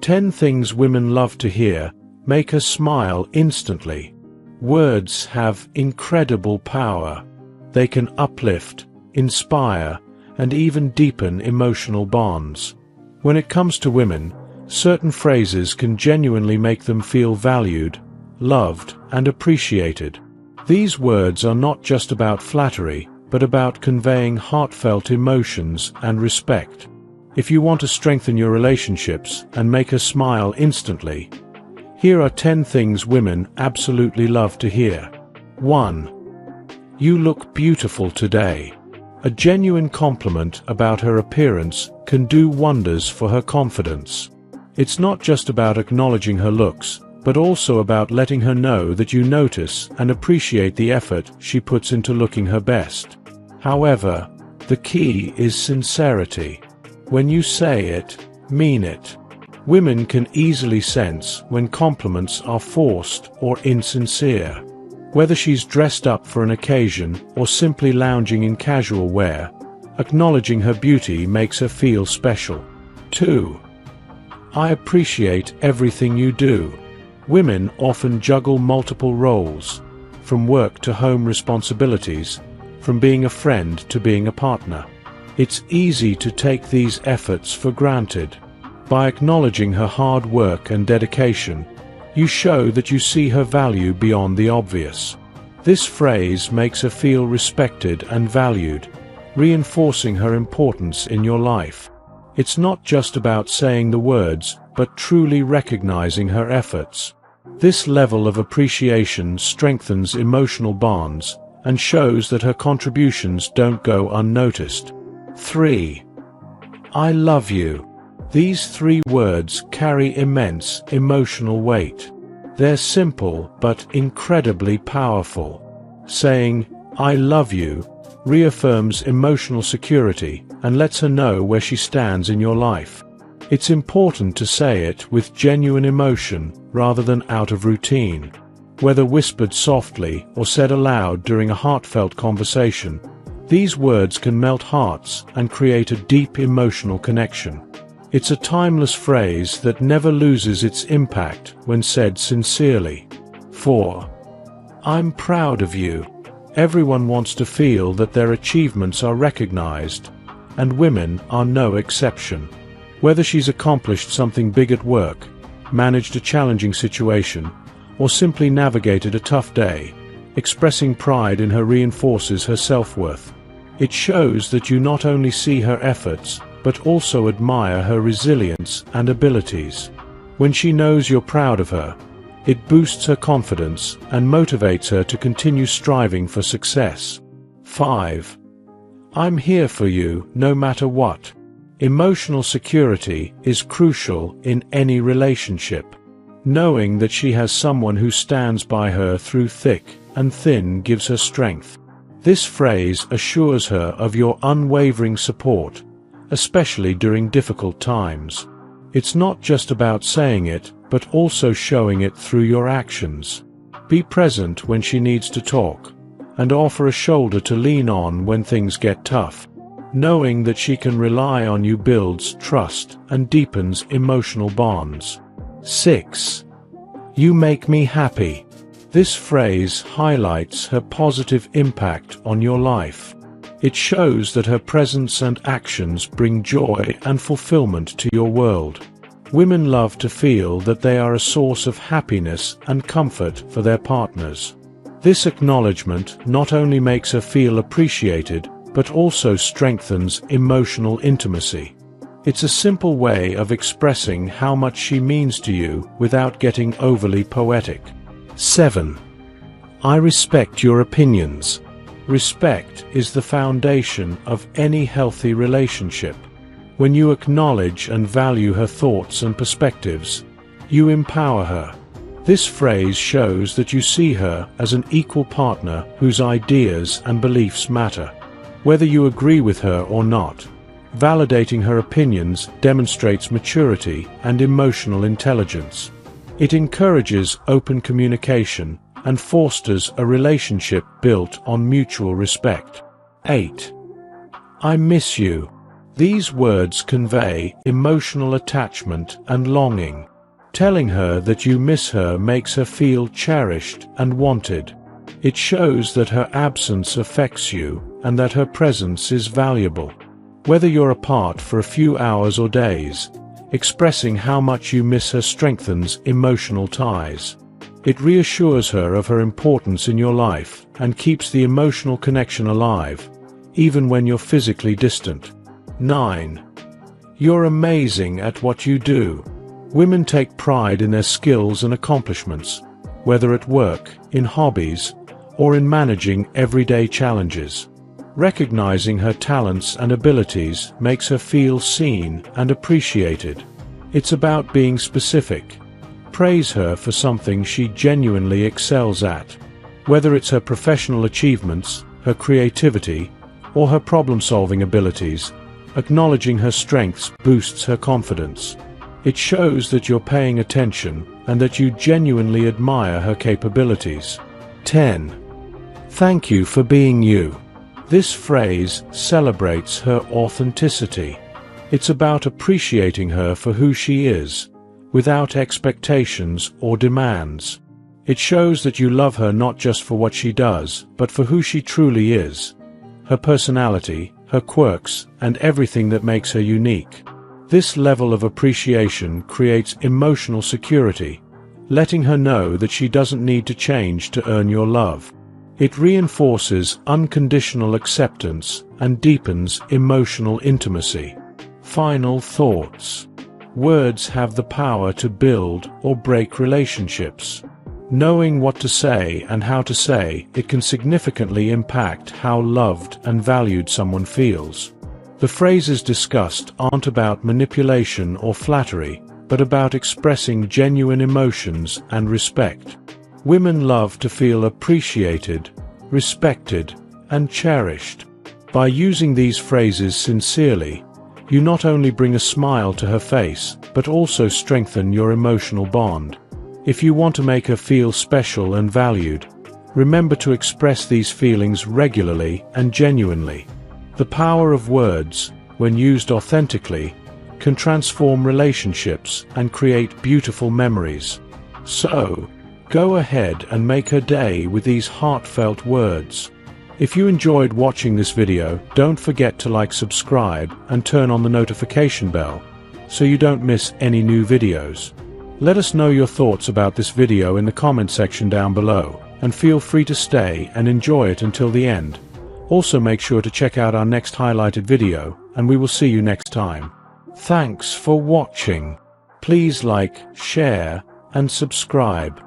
10 things women love to hear make her smile instantly. Words have incredible power. They can uplift, inspire, and even deepen emotional bonds. When it comes to women, certain phrases can genuinely make them feel valued, loved, and appreciated. These words are not just about flattery, but about conveying heartfelt emotions and respect. If you want to strengthen your relationships and make her smile instantly, here are 10 things women absolutely love to hear. 1. You look beautiful today. A genuine compliment about her appearance can do wonders for her confidence. It's not just about acknowledging her looks, but also about letting her know that you notice and appreciate the effort she puts into looking her best. However, the key is sincerity. When you say it, mean it. Women can easily sense when compliments are forced or insincere. Whether she's dressed up for an occasion or simply lounging in casual wear, acknowledging her beauty makes her feel special. 2. I appreciate everything you do. Women often juggle multiple roles, from work to home responsibilities, from being a friend to being a partner. It's easy to take these efforts for granted. By acknowledging her hard work and dedication, you show that you see her value beyond the obvious. This phrase makes her feel respected and valued, reinforcing her importance in your life. It's not just about saying the words, but truly recognizing her efforts. This level of appreciation strengthens emotional bonds and shows that her contributions don't go unnoticed. 3. I love you. These 3 words carry immense emotional weight. They're simple but incredibly powerful. Saying, I love you, reaffirms emotional security and lets her know where she stands in your life. It's important to say it with genuine emotion rather than out of routine. Whether whispered softly or said aloud during a heartfelt conversation, these words can melt hearts and create a deep emotional connection. It's a timeless phrase that never loses its impact when said sincerely. 4. I'm proud of you. Everyone wants to feel that their achievements are recognized, and women are no exception. Whether she's accomplished something big at work, managed a challenging situation, or simply navigated a tough day, expressing pride in her reinforces her self-worth. It shows that you not only see her efforts, but also admire her resilience and abilities. When she knows you're proud of her, it boosts her confidence and motivates her to continue striving for success. 5. I'm here for you, no matter what. Emotional security is crucial in any relationship. Knowing that she has someone who stands by her through thick and thin gives her strength. This phrase assures her of your unwavering support, especially during difficult times. It's not just about saying it, but also showing it through your actions. Be present when she needs to talk, and offer a shoulder to lean on when things get tough. Knowing that she can rely on you builds trust and deepens emotional bonds. 6. You make me happy. This phrase highlights her positive impact on your life. It shows that her presence and actions bring joy and fulfillment to your world. Women love to feel that they are a source of happiness and comfort for their partners. This acknowledgement not only makes her feel appreciated, but also strengthens emotional intimacy. It's a simple way of expressing how much she means to you without getting overly poetic. 7. I respect your opinions. Respect is the foundation of any healthy relationship. When you acknowledge and value her thoughts and perspectives, you empower her. This phrase shows that you see her as an equal partner whose ideas and beliefs matter. Whether you agree with her or not, validating her opinions demonstrates maturity and emotional intelligence. It encourages open communication and fosters a relationship built on mutual respect. 8. I miss you. These words convey emotional attachment and longing. Telling her that you miss her makes her feel cherished and wanted. It shows that her absence affects you and that her presence is valuable. Whether you're apart for a few hours or days, expressing how much you miss her strengthens emotional ties. It reassures her of her importance in your life and keeps the emotional connection alive, even when you're physically distant. 9. You're amazing at what you do. Women take pride in their skills and accomplishments, whether at work, in hobbies, or in managing everyday challenges. Recognizing her talents and abilities makes her feel seen and appreciated. It's about being specific. Praise her for something she genuinely excels at. Whether it's her professional achievements, her creativity, or her problem-solving abilities, acknowledging her strengths boosts her confidence. It shows that you're paying attention and that you genuinely admire her capabilities. 10. Thank you for being you. This phrase celebrates her authenticity. It's about appreciating her for who she is, without expectations or demands. It shows that you love her not just for what she does, but for who she truly is. Her personality, her quirks, and everything that makes her unique. This level of appreciation creates emotional security, letting her know that she doesn't need to change to earn your love. It reinforces unconditional acceptance and deepens emotional intimacy. Final thoughts. Words have the power to build or break relationships. Knowing what to say and how to say it can significantly impact how loved and valued someone feels. The phrases discussed aren't about manipulation or flattery, but about expressing genuine emotions and respect. Women love to feel appreciated, respected, and cherished. By using these phrases sincerely, you not only bring a smile to her face, but also strengthen your emotional bond. If you want to make her feel special and valued, remember to express these feelings regularly and genuinely. The power of words, when used authentically, can transform relationships and create beautiful memories. So, go ahead and make her day with these heartfelt words. If you enjoyed watching this video, don't forget to subscribe, and turn on the notification bell, so you don't miss any new videos. Let us know your thoughts about this video in the comment section down below, and feel free to stay and enjoy it until the end. Also make sure to check out our next highlighted video, and we will see you next time. Thanks for watching. Please like, share, and subscribe.